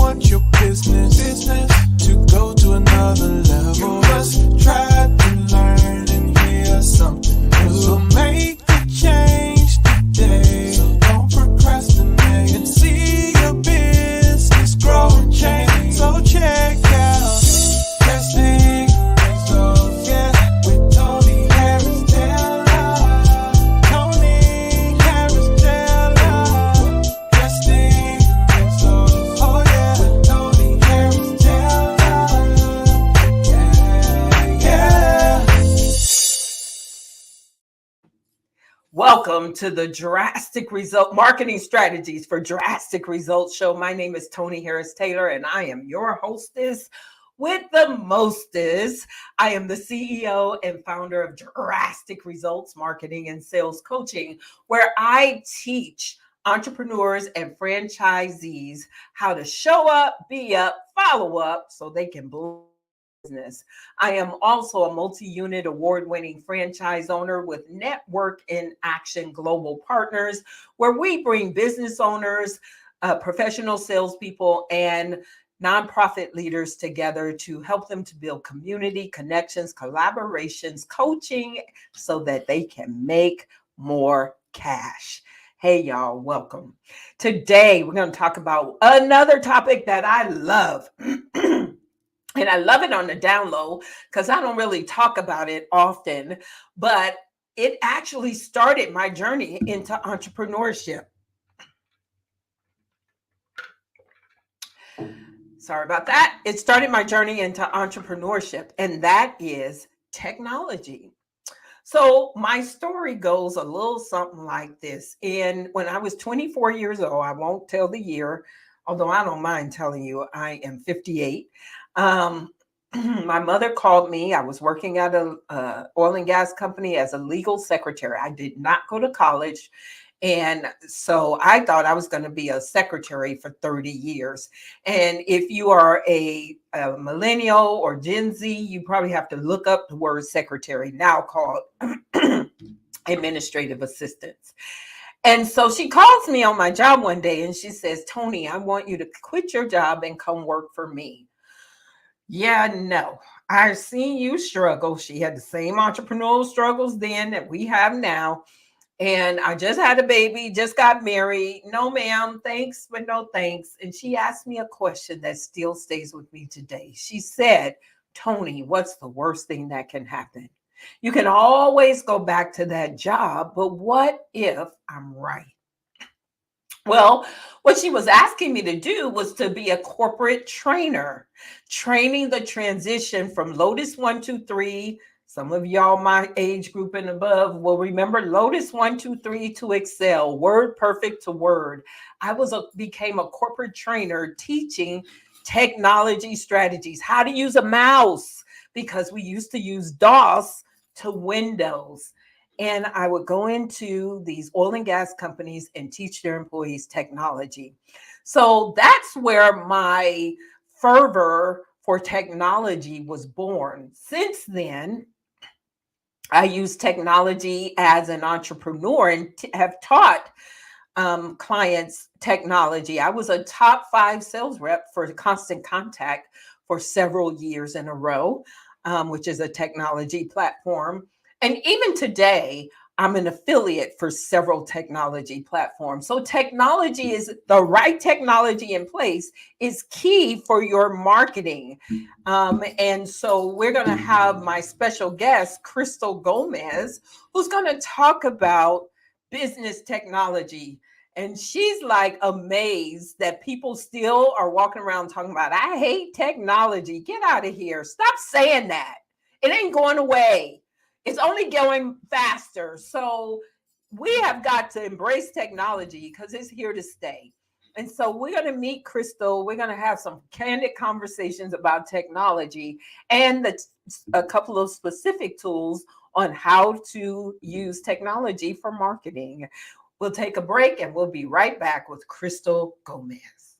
want your business to go to another level. You must try to learn and hear something new. So make the change today. So don't procrastinate and see your business grow and change. So check out Testing Results, yeah, with Toni Harris Taylor. Toni Harris Taylor. Testing Results, oh yeah, with Toni Harris Taylor. Yeah. Welcome to the Drastic Result Marketing Strategies for Drastic Results show. My name is Toni Harris Taylor, and I am your hostess with the mostest. I am the CEO and founder of Drastic Results Marketing and Sales Coaching, where I teach entrepreneurs and franchisees how to show up, be up, follow up so they can blow business. I am also a multi-unit award-winning franchise owner with Network in Action Global Partners, where we bring business owners, professional salespeople, and nonprofit leaders together to help them to build community, connections, collaborations, coaching, so that they can make more cash. Hey, y'all, welcome. Today, we're going to talk about another topic that I love. And I love it on the down low because I don't really talk about it often, but it actually started my journey into entrepreneurship. Sorry about that. It started my journey into entrepreneurship, and that is technology. So my story goes a little something like this. And when I was 24 years old, I won't tell the year, although I don't mind telling you, I am 58. My mother called me. I was working at a oil and gas company as a legal secretary. I did not go to college. And so I thought I was going to be a secretary for 30 years. And if you are a millennial or Gen Z, you probably have to look up the word secretary, now called administrative assistants. And so she calls me on my job one day and she says, Toni, I want you to quit your job and come work for me. Yeah, no, I've seen you struggle. She had the same entrepreneurial struggles then that we have now. And I just had a baby, just got married. No, ma'am, thanks, but no thanks. And she asked me a question that still stays with me today. She said, Toni, what's the worst thing that can happen? You can always go back to that job, but what if I'm right? Well, what she was asking me to do was to be a corporate trainer, training the transition from Lotus 123. Some of y'all my age group and above will remember Lotus 123 to Excel, Word Perfect to Word. I became a corporate trainer teaching technology strategies, how to use a mouse, because we used to use DOS to Windows. And I would go into these oil and gas companies and teach their employees technology. So that's where my fervor for technology was born. Since then, I use technology as an entrepreneur and have taught clients technology. I was a top 5 sales rep for Constant Contact for several years in a row, which is a technology platform. And even today, I'm an affiliate for several technology platforms. So technology is the right technology in place is key for your marketing. And so we're going to have my special guest, Crystal Gomez, who's going to talk about business technology. And she's like amazed that people still are walking around talking about, I hate technology. Get out of here. Stop saying that. It ain't going away. It's only going faster. So we have got to embrace technology because it's here to stay. And so we're going to meet Crystal. We're going to have some candid conversations about technology and a couple of specific tools on how to use technology for marketing. We'll take a break and we'll be right back with Crystal Gomez.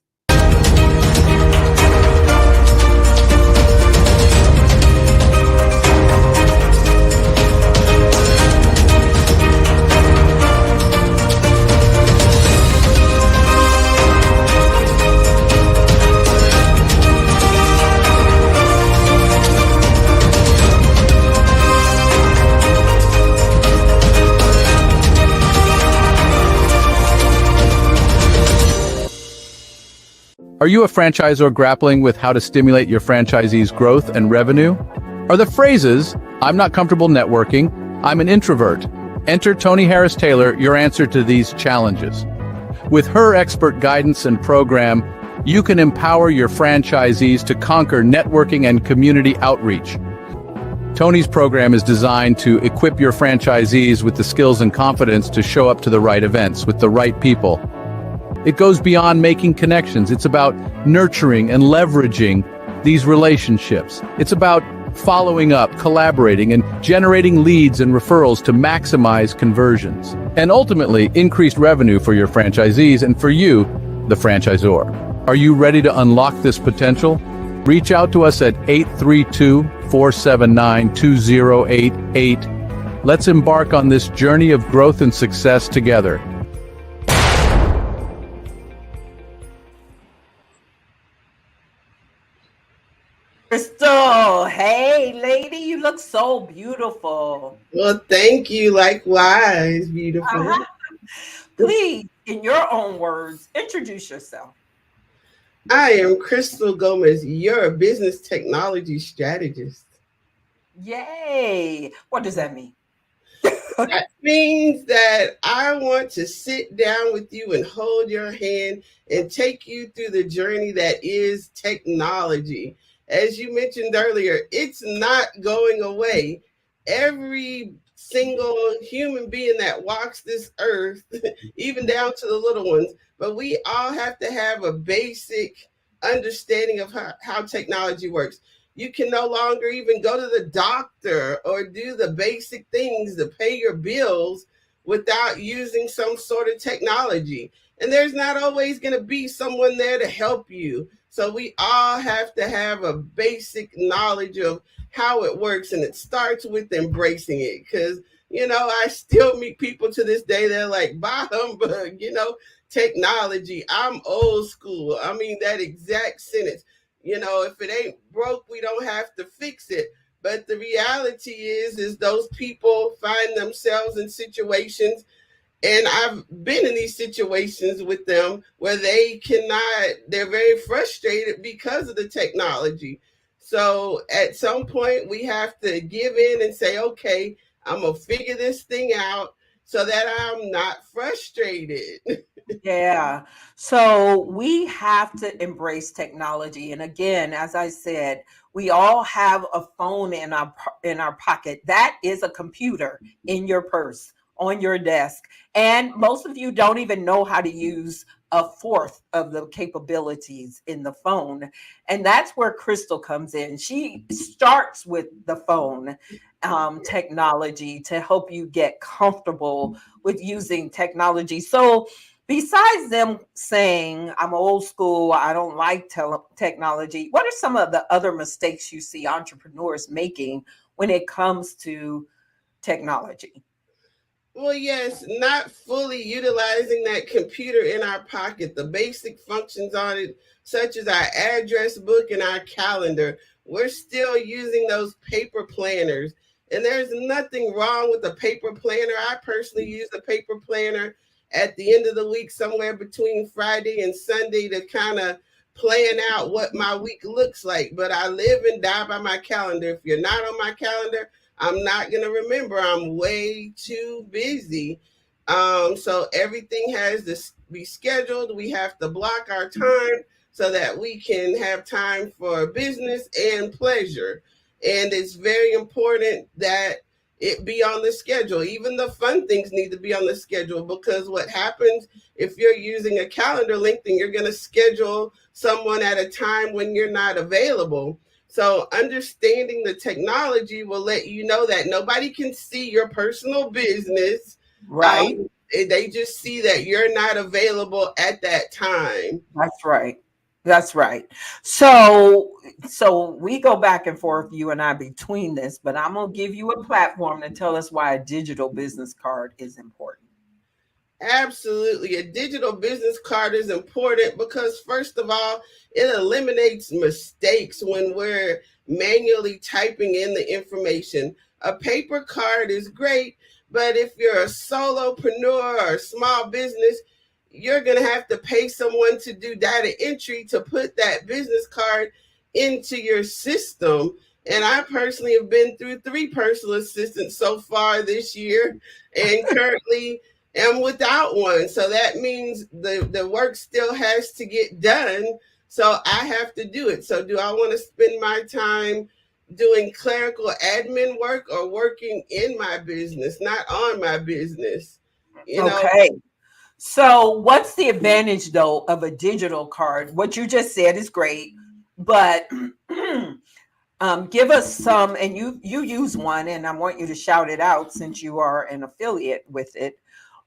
Are you a franchisor grappling with how to stimulate your franchisees' growth and revenue? Are the phrases, "I'm not comfortable networking," "I'm an introvert"? Enter Toni Harris-Taylor, your answer to these challenges. With her expert guidance and program, you can empower your franchisees to conquer networking and community outreach. Toni's program is designed to equip your franchisees with the skills and confidence to show up to the right events with the right people. It goes beyond making connections. It's about nurturing and leveraging these relationships. It's about following up, collaborating, and generating leads and referrals to maximize conversions. And ultimately, increased revenue for your franchisees and for you, the franchisor. Are you ready to unlock this potential? Reach out to us at 832-479-2088. Let's embark on this journey of growth and success together. Crystal, hey lady, you look so beautiful. Well, thank you. Likewise, beautiful. Uh-huh. Please, in your own words, introduce yourself. I am Crystal Gomez, your business technology strategist. Yay. What does that mean? That means that I want to sit down with you and hold your hand and take you through the journey that is technology. As you mentioned earlier, it's not going away. Every single human being that walks this earth, even down to the little ones, but we all have to have a basic understanding of how technology works. You can no longer even go to the doctor or do the basic things to pay your bills without using some sort of technology. And there's not always going to be someone there to help you. So we all have to have a basic knowledge of how it works. And it starts with embracing it. Because, I still meet people to this day that are like, bah humbug, technology. I'm old school. I mean, that exact sentence. If it ain't broke, we don't have to fix it. But the reality is those people find themselves in situations, and I've been in these situations with them where they're very frustrated because of the technology. So at some point we have to give in and say, okay, I'm going to figure this thing out so that I'm not frustrated. Yeah. So we have to embrace technology. And again, as I said, we all have a phone in our pocket. That is a computer in your purse, on your desk. And most of you don't even know how to use a fourth of the capabilities in the phone. And that's where Crystal comes in. She starts with the phone technology to help you get comfortable with using technology. So besides them saying, "I'm old school, I don't like technology," what are some of the other mistakes you see entrepreneurs making when it comes to technology? Well, yes, not fully utilizing that computer in our pocket, the basic functions on it, such as our address book and our calendar. We're still using those paper planners. And there's nothing wrong with a paper planner. I personally use a paper planner at the end of the week, somewhere between Friday and Sunday, to kind of plan out what my week looks like. But I live and die by my calendar. If you're not on my calendar, I'm not going to remember. I'm way too busy. So everything has to be scheduled. We have to block our time so that we can have time for business and pleasure. And it's very important that it be on the schedule. Even the fun things need to be on the schedule, because what happens if you're using a calendar link, then you're going to schedule someone at a time when you're not available. So understanding the technology will let you know that nobody can see your personal business. Right. They just see that you're not available at that time. That's right. That's right. So we go back and forth, you and I, between this, but I'm going to give you a platform to tell us why a digital business card is important. Absolutely. A digital business card is important because, first of all, it eliminates mistakes when we're manually typing in the information. A paper card is great, but if you're a solopreneur or a small business, you're going to have to pay someone to do data entry to put that business card into your system. And I personally have been through 3 personal assistants so far this year, and currently am without one. So that means the work still has to get done. So I have to do it. So do I want to spend my time doing clerical admin work or working in my business, not on my business? You know, Okay. So, what's the advantage though of a digital card? What you just said is great, but give us some, and you use one, and I want you to shout it out since you are an affiliate with it.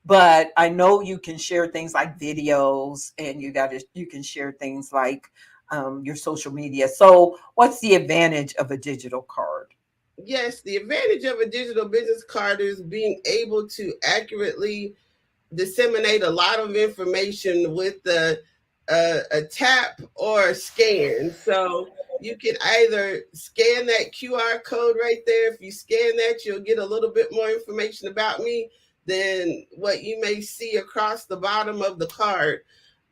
But I know you can share things like videos, and you can share things like your social media. So, what's the advantage of a digital card? yes, the advantage of a digital business card is being able to accurately disseminate a lot of information with a tap or a scan. So you can either scan that QR code right there. If you scan that, you'll get a little bit more information about me than what you may see across the bottom of the card,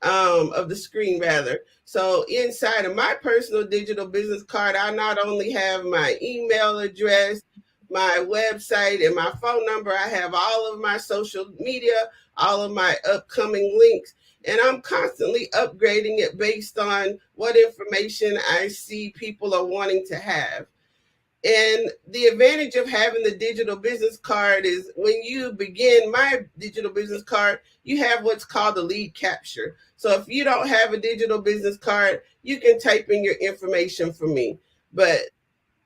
of the screen rather. So inside of my personal digital business card, I not only have my email address, my website, and my phone number, I have all of my social media, all of my upcoming links, and I'm constantly upgrading it based on what information I see people are wanting to have. And the advantage of having the digital business card is when you begin my digital business card, you have what's called a lead capture. So if you don't have a digital business card, you can type in your information for me. But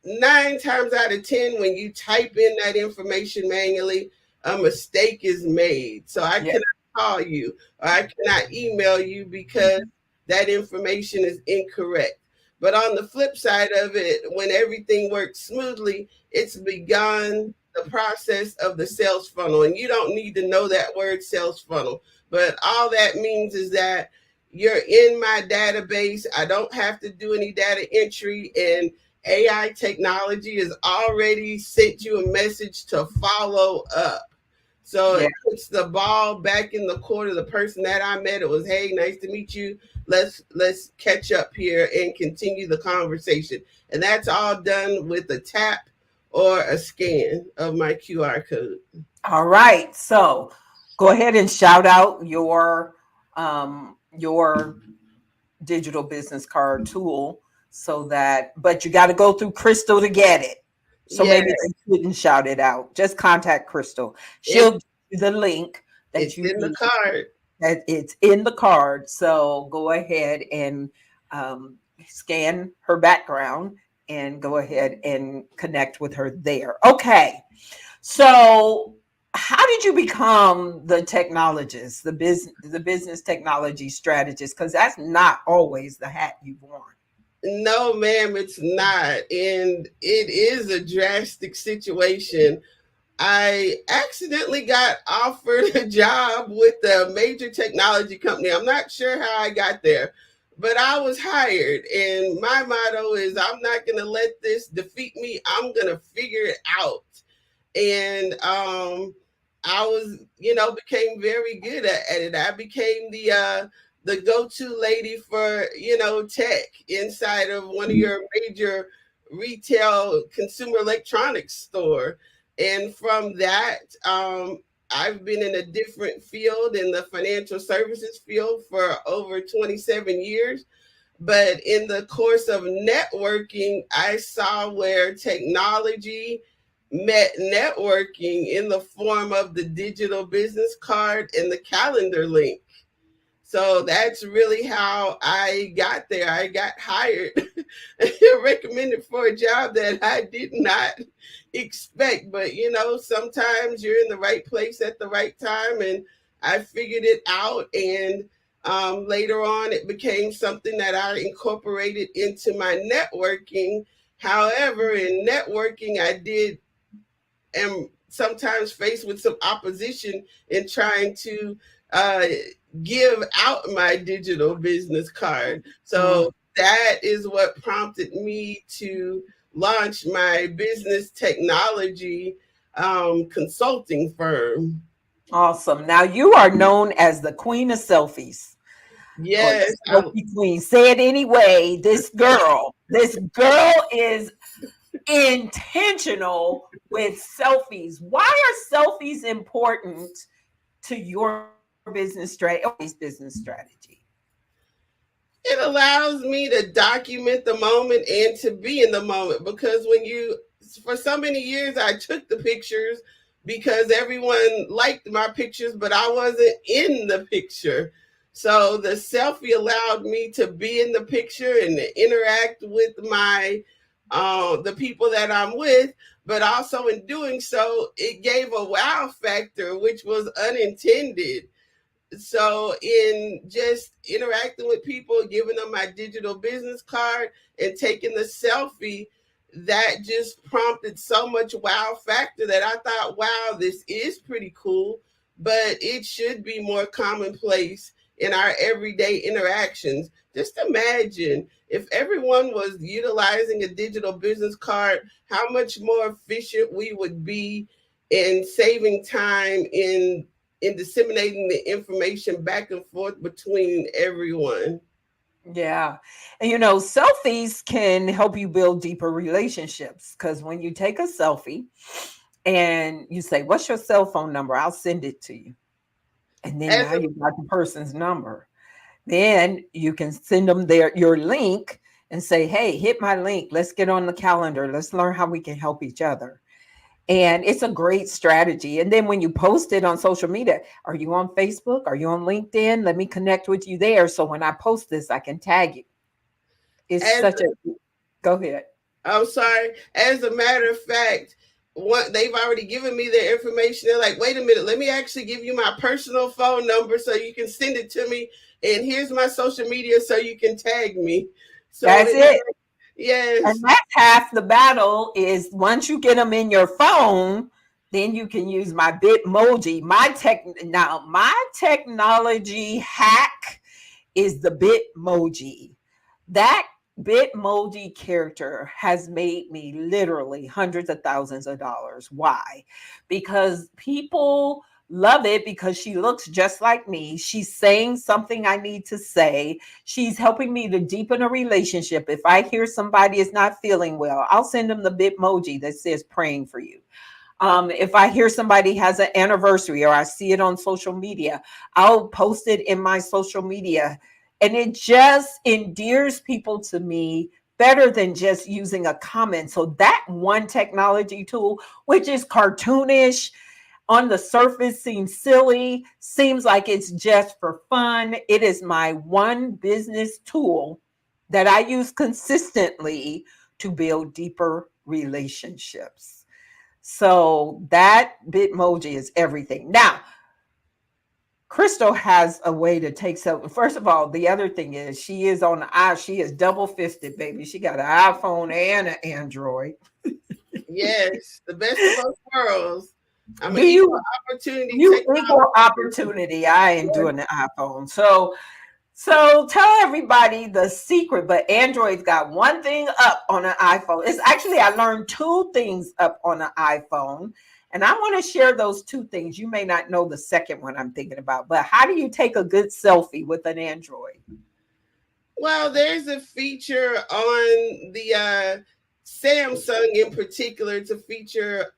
9 times out of 10, when you type in that information manually, a mistake is made. So I Yeah. cannot call you or I cannot email you because that information is incorrect. But on the flip side of it, when everything works smoothly, it's begun the process of the sales funnel. And you don't need to know that word sales funnel, but all that means is that you're in my database. I don't have to do any data entry, and AI technology has already sent you a message to follow up. So Yeah. it puts the ball back in the court of the person that I met. It was, hey, nice to meet you. Let's catch up here and continue the conversation. And that's all done with a tap or a scan of my QR code. All right. So go ahead and shout out your digital business card tool so that, but you got to go through Crystal to get it. So Yeah, maybe you shouldn't shout it out. Just contact Crystal. it, She'll give you the link that it's you in the need, card. that it's in the card. So go ahead and scan her background and go ahead and connect with her there. Okay. So how did you become the technologist, the business technology strategist? Because that's not always the hat you've worn. No, ma'am, it's not. And it is a drastic situation. I accidentally got offered a job with a major technology company. I'm not sure how I got there, but I was hired. And my motto is I'm not going to let this defeat me. I'm going to figure it out. And I was, became very good at it. I became the go-to lady for tech inside of one of your major retail consumer electronics store. And from that, I've been in a different field, in the financial services field, for over 27 years. But in the course of networking, I saw where technology met networking in the form of the digital business card and the calendar link. So that's really how I got there. I got hired, recommended for a job that I did not expect. But sometimes you're in the right place at the right time, and I figured it out. And later on, it became something that I incorporated into my networking. However, in networking, I did am sometimes faced with some opposition in trying to uh, give out my digital business card. Mm. So that is what prompted me to launch my business technology consulting firm. Awesome. Now you are known as the queen of selfies or Yes, the selfie queen. Say it anyway. This girl is intentional with selfies. Why are selfies important to your business strategy? it allows me to document the moment and to be in the moment, because when you, for so many years I took the pictures because everyone liked my pictures, but I wasn't in the picture. So the selfie allowed me to be in the picture and to interact with my the people that I'm with, but also in doing so it gave a wow factor which was unintended. So in just interacting with people, giving them my digital business card and taking the selfie, that just prompted so much wow factor that I thought, wow, this is pretty cool, but it should be more commonplace in our everyday interactions. Just imagine if everyone was utilizing a digital business card, how much more efficient we would be in saving time in disseminating the information back and forth between everyone. Yeah. And selfies can help you build deeper relationships because when you take a selfie and you say, "What's your cell phone number? I'll send it to you." And then As now a you got the person's number. Then you can send them your link and say, "Hey, hit my link. Let's get on the calendar. Let's learn how we can help each other." And it's a great strategy. And then when you post it on social media, are you on Facebook? Are you on LinkedIn? Let me connect with you there. So when I post this, I can tag you. It's as such a go ahead. I'm sorry. As a matter of fact, what they've already given me their information. They're like, wait a minute, let me actually give you my personal phone number so you can send it to me. And here's my social media so you can tag me. So That's it. And yes. that's half the battle is once you get them in your phone, then you can use my Bitmoji. My technology hack is the Bitmoji. That Bitmoji character has made me literally hundreds of thousands of dollars. Why? Because people love it because she looks just like me. She's saying something I need to say. She's helping me to deepen a relationship. If I hear somebody is not feeling well, I'll send them the Bitmoji that says praying for you. If I hear somebody has an anniversary or I see it on social media, I'll post it in my social media. And it just endears people to me better than just using a comment. So that one technology tool, which is cartoonish, on the surface seems silly, seems like it's just for fun. It is my one business tool that I use consistently to build deeper relationships. So that Bitmoji is everything. Now, Crystal has a way to take so. First of all, the other thing is she is on the she is double fisted, baby. She got an iPhone and an Android. Yes. The best of both worlds. I'm an Do equal you opportunity you equal technology. opportunity? I ain't doing the iPhone. So tell everybody the secret, but Android's got one thing up on an iPhone. It's actually, I learned two things up on an iPhone. And I want to share those two things. You may not know the second one I'm thinking about, but how do you take a good selfie with an Android? Well, there's a feature on the Samsung in particular. It's a feature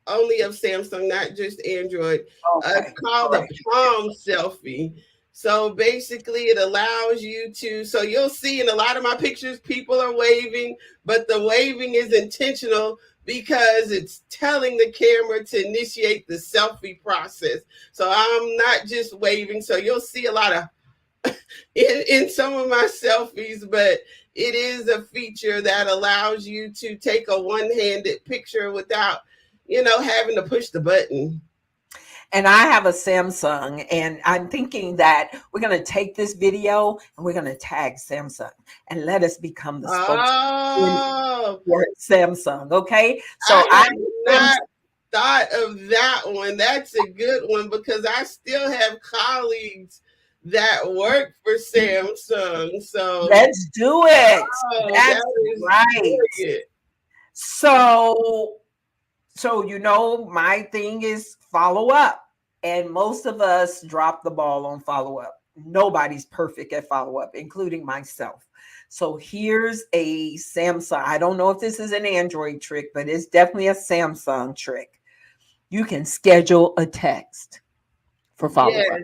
only of Samsung, not just Android. It's Okay. called All a right. palm selfie. So basically, it allows you to. So you'll see in a lot of my pictures, people are waving, but the waving is intentional because it's telling the camera to initiate the selfie process. So I'm not just waving. So you'll see a lot of in some of my selfies, but it is a feature that allows you to take a one-handed picture without, having to push the button. And I have a Samsung, and I'm thinking that we're going to take this video and we're going to tag Samsung and let us become the spokesman Oh, for Samsung. Okay. I So I have not thought of that one. That's a good one because I still have colleagues that work for Samsung. So, let's do it. oh, That's that is right. brilliant. So my thing is follow up. And most of us drop the ball on follow up. Nobody's perfect at follow up, including myself. So here's a Samsung. I don't know if this is an Android trick, but it's definitely a Samsung trick. You can schedule a text for follow up. Yes.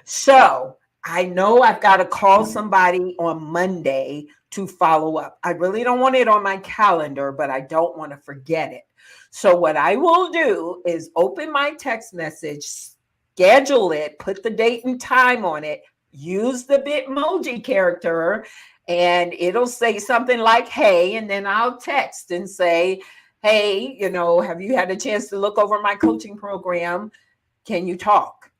So I know I've got to call somebody on Monday to follow up. I really don't want it on my calendar, but I don't want to forget it. So what I will do is open my text message, schedule it, put the date and time on it, use the Bitmoji character, and it'll say something like, hey, and then I'll text and say, hey, have you had a chance to look over my coaching program? Can you talk?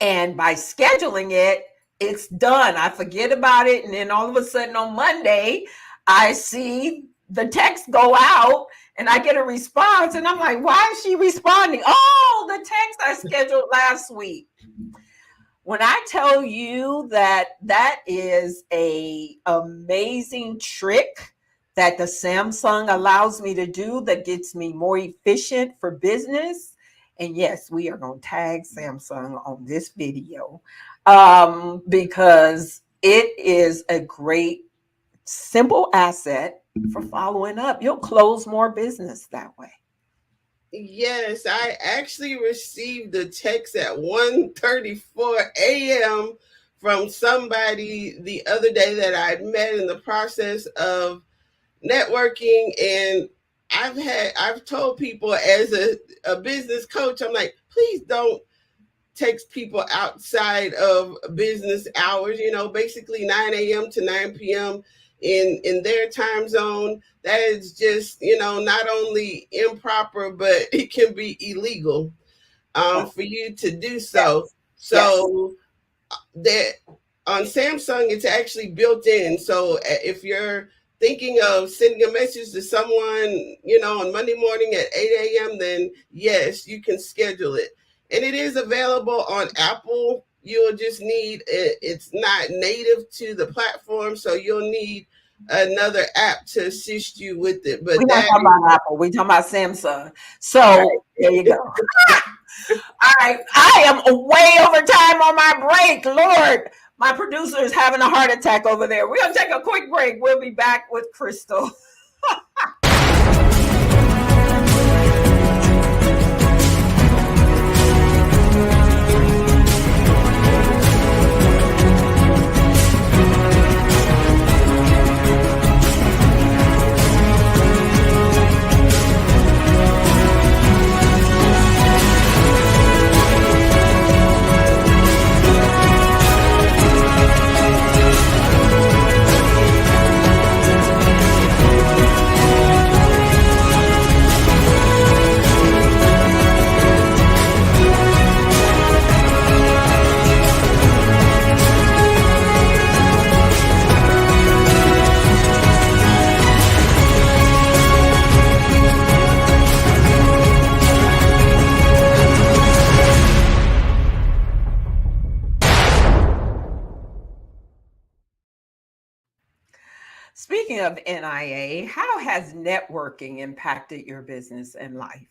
And by scheduling it, it's done. I forget about it. And then all of a sudden on Monday, I see the text go out and I get a response. And I'm like, why is she responding? Oh, the text I scheduled last week. When I tell you that that is a amazing trick that the Samsung allows me to do that gets me more efficient for business. And yes, we are going to tag Samsung on this video because it is a great, simple asset for following up. You'll close more business that way. Yes, I actually received a text at 1:34 a.m. from somebody the other day that I met in the process of networking. And I've told people as a business coach, I'm like, please don't text people outside of business hours, basically 9 a.m. to 9 p.m. in their time zone. That is just, not only improper, but it can be illegal for you to do so. Yes. So that on Samsung, it's actually built in. So if you're thinking of sending a message to someone, on Monday morning at 8 a.m., then yes, you can schedule it. And it is available on Apple. You'll just need it's not native to the platform, so you'll need another app to assist you with it. But we're not talking about Apple, we're talking about Samsung. So right. There you go. All right, I am way over time on my break. Lord, my producer is having a heart attack over there. We're going to take a quick break. We'll be back with Crystal. Speaking of NIA, how has networking impacted your business and life?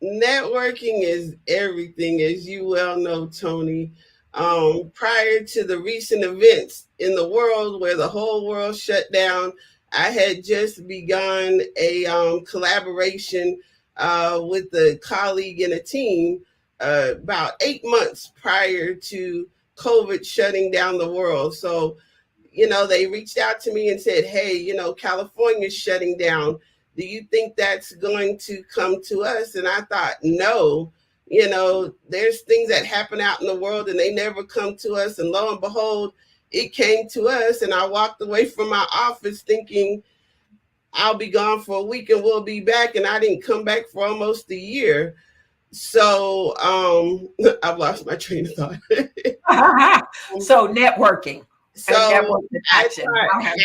Networking is everything, as you well know, Toni. Prior to the recent events in the world where the whole world shut down, I had just begun a collaboration with a colleague and a team about 8 months prior to COVID shutting down the world. So, they reached out to me and said, hey, California's shutting down. Do you think that's going to come to us? And I thought, no, there's things that happen out in the world and they never come to us. And lo and behold, it came to us. And I walked away from my office thinking I'll be gone for a week and we'll be back. And I didn't come back for almost a year. So I've lost my train of thought. So networking. So I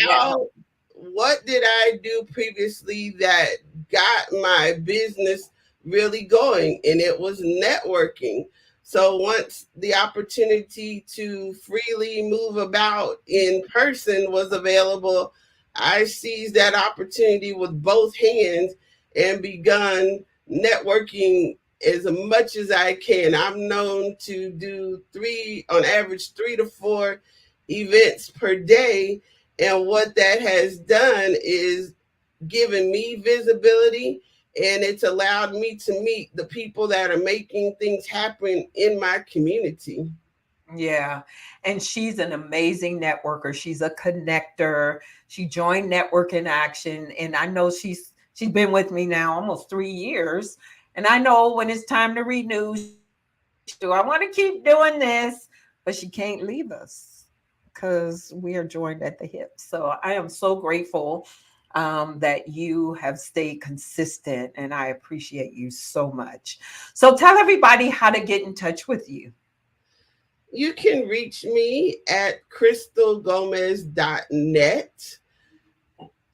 thought, what did I do previously that got my business really going? And it was networking. So once the opportunity to freely move about in person was available, I seized that opportunity with both hands and begun networking as much as I can. I'm known to do on average, 3 to 4 events per day. And what that has done is given me visibility, and it's allowed me to meet the people that are making things happen in my community. Yeah. And she's an amazing networker. She's a connector. She joined Network in Action. And I know she's been with me now almost 3 years. And I know when it's time to renew, do I want to keep doing this? But she can't leave us because we are joined at the hip. So I am so grateful that you have stayed consistent, and I appreciate you so much. So tell everybody how to get in touch with you. You can reach me at crystalgomez.net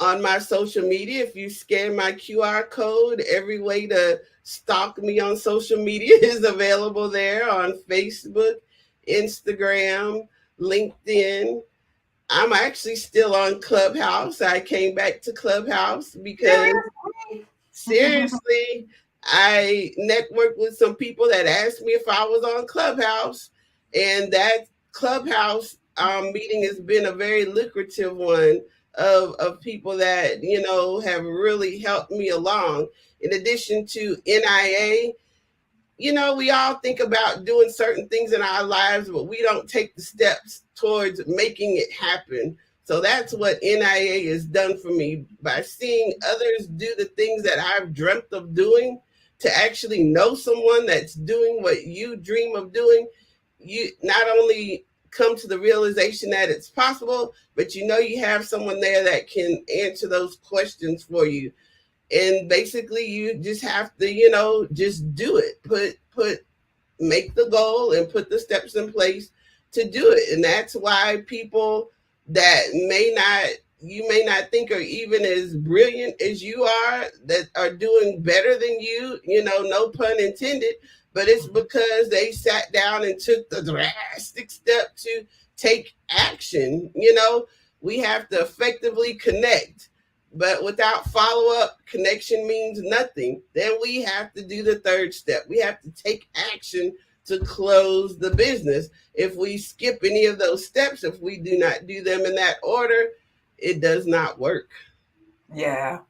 on my social media. If you scan my QR code, every way to stalk me on social media is available there on Facebook, Instagram, LinkedIn. I'm actually still on Clubhouse. I came back to Clubhouse because seriously, I networked with some people that asked me if I was on Clubhouse, and that Clubhouse meeting has been a very lucrative one of people that have really helped me along. In addition to NIA, we all think about doing certain things in our lives, but we don't take the steps towards making it happen. So that's what NIA has done for me by seeing others do the things that I've dreamt of doing. To actually know someone that's doing what you dream of doing, you not only come to the realization that it's possible, but you have someone there that can answer those questions for you. And basically you just have to just do it. Make the goal and put the steps in place to do it. And that's why people that you may not think are even as brilliant as you are, that are doing better than you, no pun intended, but it's because they sat down and took the drastic step to take action. We have to effectively connect, but without follow up, connection means nothing. Then we have to do the third step. We have to take action to close the business. If we skip any of those steps, if we do not do them in that order, it does not work. Yeah.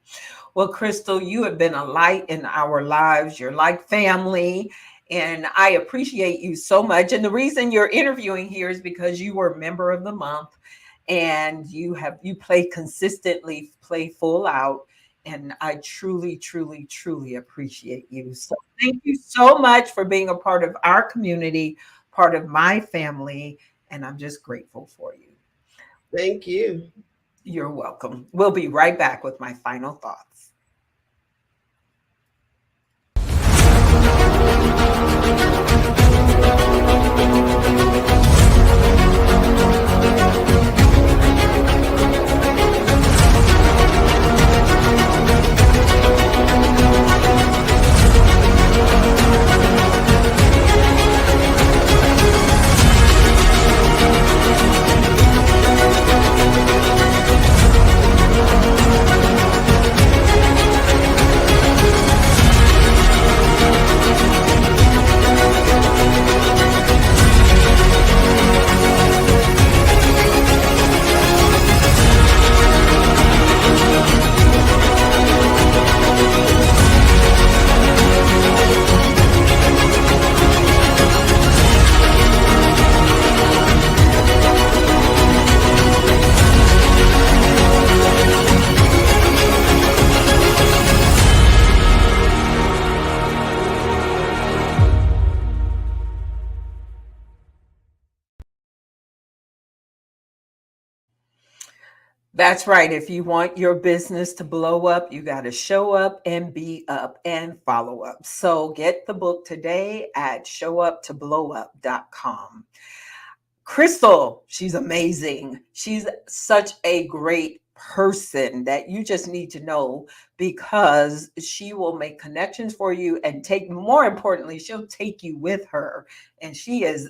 Well, Crystal, you have been a light in our lives. You're like family. And I appreciate you so much. And the reason you're interviewing here is because you were a member of the month, and you play consistently, play full out. And I truly, truly, truly appreciate you. So thank you so much for being a part of our community, part of my family. And I'm just grateful for you. Thank you. You're welcome. We'll be right back with my final thoughts. That's right. If you want your business to blow up, you got to show up and be up and follow up. So get the book today at showuptoblowup.com. Crystal, she's amazing. She's such a great person that you just need to know, because she will make connections for you and more importantly, she'll take you with her. And she is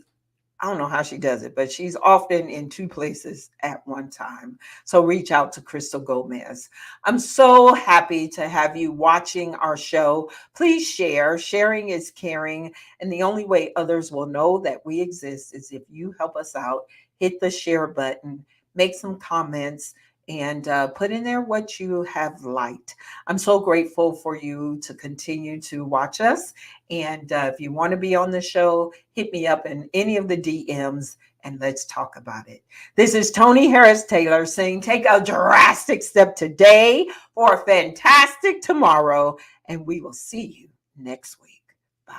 I don't know how she does it, but she's often in two places at one time. So reach out to Crystal Gomez. I'm so happy to have you watching our show. Please share. Sharing is caring. And the only way others will know that we exist is if you help us out. Hit the share button, make some comments, and put in there what you have liked. I'm so grateful for you to continue to watch us. And if you want to be on the show, hit me up in any of the DMs and let's talk about it. This is Toni Harris Taylor saying, take a drastic step today for a fantastic tomorrow. And we will see you next week. Bye.